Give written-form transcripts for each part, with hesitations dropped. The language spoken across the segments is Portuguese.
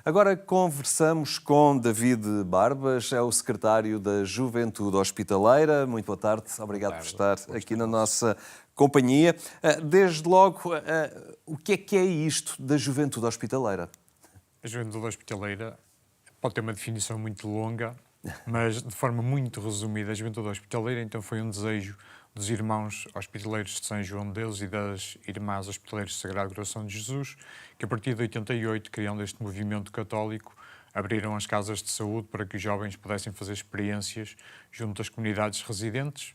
Agora conversamos com David Barbas, é o secretário da Juventude Hospitaleira. Muito boa tarde, obrigado por estar aqui na nossa companhia. Desde logo, o que é isto da Juventude Hospitaleira? A Juventude Hospitaleira pode ter uma definição muito longa, mas de forma muito resumida, a Juventude Hospitaleira então foi um desejo dos irmãos hospitaleiros de São João de Deus e das irmãs hospitaleiras de Sagrado Coração de Jesus, que a partir de 88, criando este movimento católico, abriram as casas de saúde para que os jovens pudessem fazer experiências junto às comunidades residentes,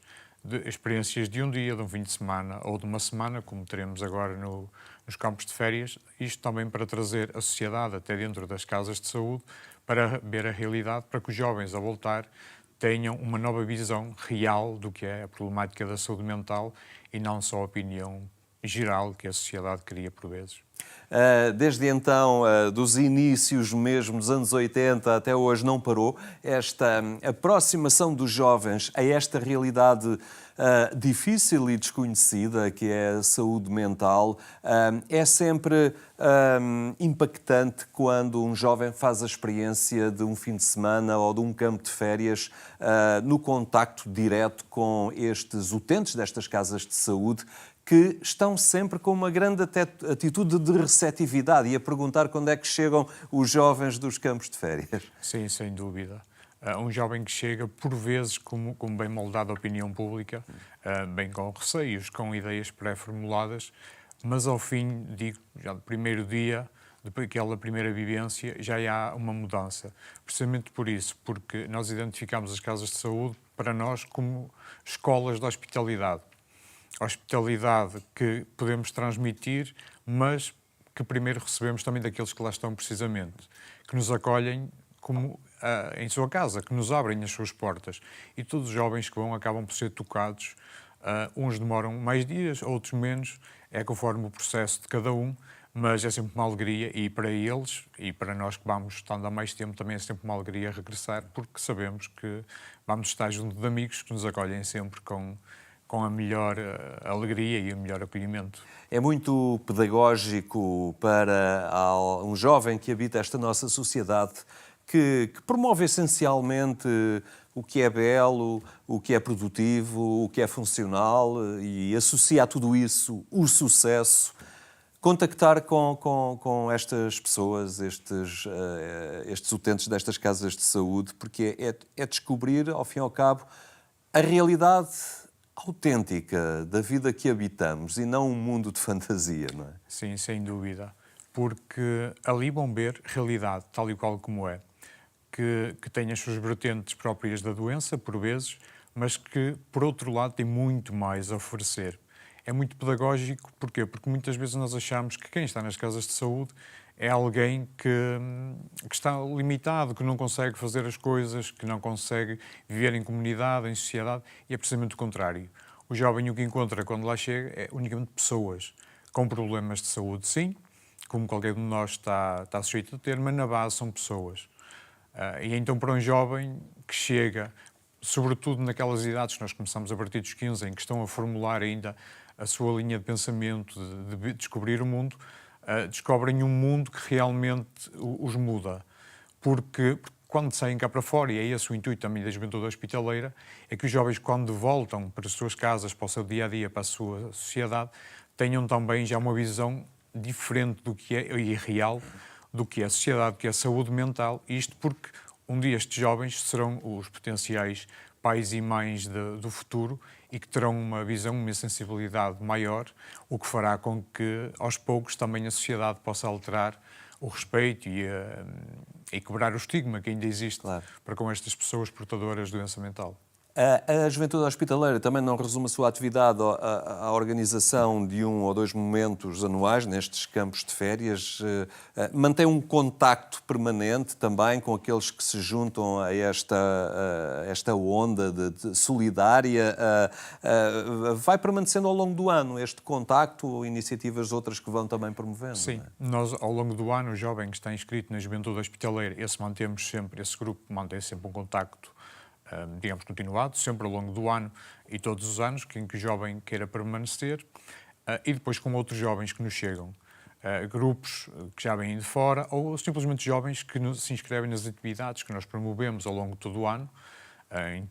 experiências de um dia, de um fim de semana ou de uma semana, como teremos agora nos campos de férias, isto também para trazer a sociedade até dentro das casas de saúde, para ver a realidade, para que os jovens, ao voltar, tenham uma nova visão real do que é a problemática da saúde mental e não só a opinião geral que a sociedade cria por vezes. Desde então, dos inícios mesmo dos anos 80 até hoje, não parou. Esta aproximação dos jovens a esta realidade difícil e desconhecida, que é a saúde mental, é sempre impactante quando um jovem faz a experiência de um fim de semana ou de um campo de férias no contacto direto com estes utentes destas casas de saúde, que estão sempre com uma grande atitude de receptividade e a perguntar quando é que chegam os jovens dos campos de férias. Sim, sem dúvida. Um jovem que chega, por vezes, como bem moldado à opinião pública, bem com receios, com ideias pré-formuladas, mas ao fim, digo, já do primeiro dia, depois daquela primeira vivência, já há uma mudança. Precisamente por isso, porque nós identificamos as casas de saúde para nós como escolas de hospitalidade. Hospitalidade que podemos transmitir, mas que primeiro recebemos também daqueles que lá estão precisamente, que nos acolhem como em sua casa, que nos abrem as suas portas. E todos os jovens que vão acabam por ser tocados. Uns demoram mais dias, outros menos, é conforme o processo de cada um, mas é sempre uma alegria e para eles e para nós que vamos estando há mais tempo também é sempre uma alegria regressar, porque sabemos que vamos estar junto de amigos que nos acolhem sempre com a melhor alegria e o melhor acolhimento. É muito pedagógico para um jovem que habita esta nossa sociedade, que promove essencialmente o que é belo, o que é produtivo, o que é funcional e associa a tudo isso o sucesso. Contactar com estas pessoas, estes utentes destas casas de saúde, porque é descobrir, ao fim e ao cabo, a realidade autêntica da vida que habitamos e não um mundo de fantasia, não é? Sim, sem dúvida. Porque ali vão ver realidade, tal e qual como é, que tem as suas vertentes próprias da doença, por vezes, mas que, por outro lado, tem muito mais a oferecer. É muito pedagógico, porquê? Porque muitas vezes nós achamos que quem está nas casas de saúde é alguém que está limitado, que não consegue fazer as coisas, que não consegue viver em comunidade, em sociedade, e é precisamente o contrário. O jovem o que encontra quando lá chega é unicamente pessoas com problemas de saúde, sim, como qualquer de nós está sujeito a ter, mas na base são pessoas. E então para um jovem que chega, sobretudo naquelas idades que nós começamos a partir dos 15, em que estão a formular ainda a sua linha de pensamento, de descobrir o mundo, descobrem um mundo que realmente os muda. Porque quando saem cá para fora, e é esse o intuito também da Juventude Hospitaleira, é que os jovens, quando voltam para as suas casas, para o seu dia-a-dia, para a sua sociedade, tenham também já uma visão diferente do que é, e real, do que é a sociedade, do que é a saúde mental. Isto porque um dia estes jovens serão os potenciais pais e mães do futuro e que terão uma visão, uma sensibilidade maior, o que fará com que, aos poucos, também a sociedade possa alterar o respeito e quebrar o estigma que ainda existe, claro, para com estas pessoas portadoras de doença mental. A Juventude Hospitaleira também não resume a sua atividade à organização de 1 ou 2 momentos anuais nestes campos de férias. Mantém um contacto permanente também com aqueles que se juntam a esta onda de solidária. Vai permanecendo ao longo do ano este contacto ou iniciativas outras que vão também promovendo? Sim, nós ao longo do ano, o jovem que está inscrito na Juventude Hospitaleira, esse grupo mantém sempre um contacto, digamos, continuado, sempre ao longo do ano e todos os anos, em que o jovem queira permanecer, e depois com outros jovens que nos chegam. grupos que já vêm de fora ou simplesmente jovens que se inscrevem nas atividades que nós promovemos ao longo de todo o ano,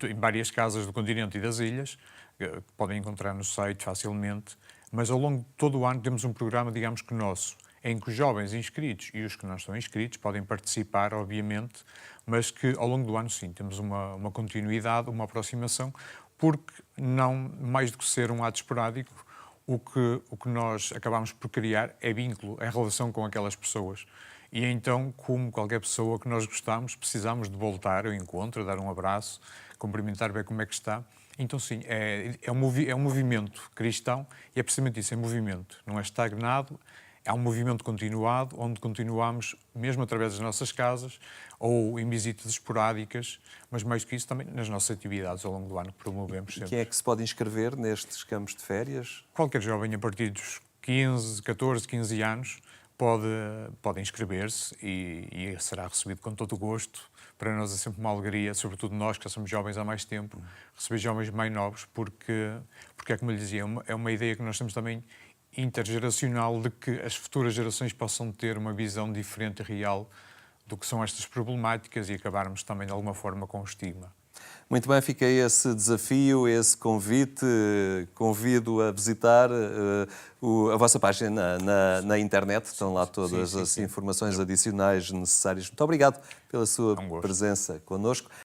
em várias casas do continente e das ilhas, que podem encontrar no site facilmente, mas ao longo de todo o ano temos um programa, digamos que nosso, em que os jovens inscritos e os que não estão inscritos podem participar, obviamente, mas que ao longo do ano, sim, temos uma continuidade, uma aproximação, porque não, mais do que ser um ato esporádico, o que nós acabamos por criar é vínculo, é relação com aquelas pessoas. E então, como qualquer pessoa que nós gostamos, precisamos de voltar ao encontro, dar um abraço, cumprimentar, ver como é que está. Então, sim, é um movimento cristão e é precisamente isso, é movimento. Não é estagnado, é um movimento continuado, onde continuamos, mesmo através das nossas casas, ou em visitas esporádicas, mas mais do que isso também nas nossas atividades ao longo do ano que promovemos sempre. Quem é que se pode inscrever nestes campos de férias? Qualquer jovem a partir dos 15, 14, 15 anos pode inscrever-se e será recebido com todo o gosto. Para nós é sempre uma alegria, sobretudo nós que já somos jovens há mais tempo, receber jovens mais novos, porque é como eu lhe dizia, é uma ideia que nós temos também intergeracional de que as futuras gerações possam ter uma visão diferente e real do que são estas problemáticas e acabarmos também de alguma forma com o estigma. Muito bem, fica esse desafio, esse convite. Convido a visitar a vossa página na internet. Estão lá todas as informações adicionais necessárias. Muito obrigado pela sua presença connosco.